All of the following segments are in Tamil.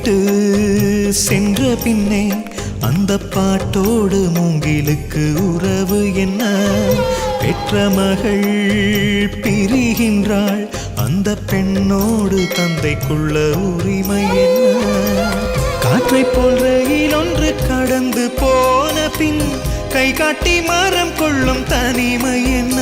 விட்டு சென்ற பின்னே அந்த பாட்டோடு மூங்கிலுக்கு உறவு என்ன? பெற்ற மகள் பிரிகின்றாள், அந்த பெண்ணோடு தந்தைக்குள்ள உரிமை என்ன? காற்றை போல் ரயில் ஒன்று கடந்து போன பின் கை காட்டி மரம் கொள்ளும் தனிமை என்ன?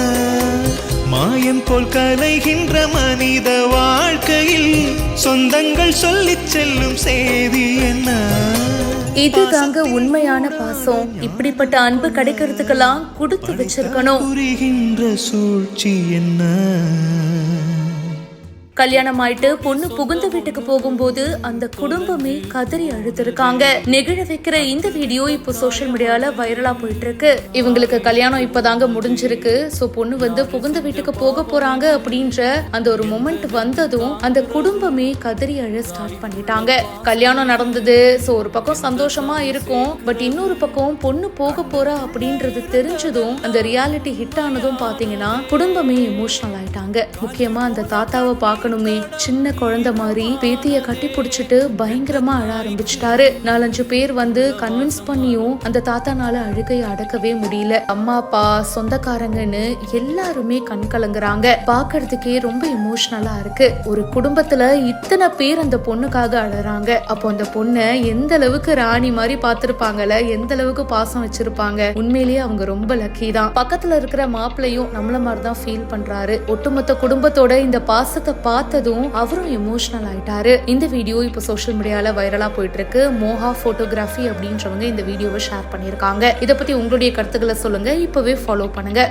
மாயம் போல் கலைகின்ற மனித வாழ்க்கையில் சொந்தங்கள் சொல்லிச் செல்லும் செய்தி என்ன? இதுதாங்க உண்மையான பாசம். இப்படிப்பட்ட அன்பு கிடைக்கிறதுக்கெல்லாம் கொடுத்து வச்சிருக்கணும். புரிகின்ற சூழ்ச்சி என்ன? கல்யாணம் ஆயிட்டு பொண்ணு புகுந்த வீட்டுக்கு போகும்போது அந்த குடும்பமே கதறி அழுத்திருக்காங்க. நெகிழ வைக்கிற இந்த வீடியோ இப்போ சோசியல் மீடியால வைரலா போயிட்டு இருக்கு. இவங்களுக்கு கல்யாணம் இப்பதாங்க முடிஞ்சிருக்கு. சோ பொண்ணு வந்து புகுந்த வீட்டுக்கு போக போறாங்க அப்படின்ற அந்த ஒரு மொமெண்ட் வந்ததும் அந்த குடும்பமே கதறி அழ ஸ்டார்ட் பண்ணிட்டாங்க. கல்யாணம் நடந்தது. சோ ஒரு பக்கம் சந்தோஷமா இருக்கும். பட் இன்னொரு பக்கம் பொண்ணு போக போறா அப்படின்றது தெரிஞ்சதும் அந்த ரியாலிட்டி ஹிட் ஆனதும் பாத்தீங்கன்னா குடும்பமே எமோஷனல் ஆயிட்டாங்க. முக்கியமா அந்த தாத்தாவை பார்க்க சின்ன குழந்தை மாதிரி பேத்திய கட்டி பிடிச்சிட்டு பயங்கரமா அழ ஆரம்பிச்சிட்டாரு. 4-5 பேர் வந்து கன்வின்ஸ் பண்ணியும் அந்த தாத்தானால அழுகையை அடக்கவே முடியல. அம்மா அப்பா சொந்தக்காரங்கன்னு எல்லாருமே கண் கலங்குறாங்க. பாக்குறதுக்கே ரொம்ப எமோஷனலா இருக்கு. ஒரு குடும்பத்துல இத்தனை பேர் அந்த பொண்ணுக்காக அழறாங்க. அப்போ அந்த பொண்ணை எந்த அளவுக்கு ராணி மாதிரி பாத்துருப்பாங்கல்ல, எந்த அளவுக்கு பாசம் வச்சிருப்பாங்க. உண்மையிலேயே அவங்க ரொம்ப லக்கி தான். பக்கத்துல இருக்கிற மாப்பிள்ளையும் நம்மள மாதிரிதான் ஃபீல் பண்றாரு. ஒட்டுமொத்த குடும்பத்தோட இந்த பாசத்தை பார்த்ததும் அவரும் எமோஷனல் ஆயிட்டாரு. இந்த வீடியோ இப்போ சோஷியல் மீடியால வைரலா போயிட்டு இருக்கு. மோஹா போட்டோகிராஃபி அப்படின்றவங்க இந்த வீடியோவை ஷேர் பண்ணிருக்காங்க. இதை பத்தி உங்களுடைய கருத்துக்களை சொல்லுங்க. இப்பவே ஃபாலோ பண்ணுங்க.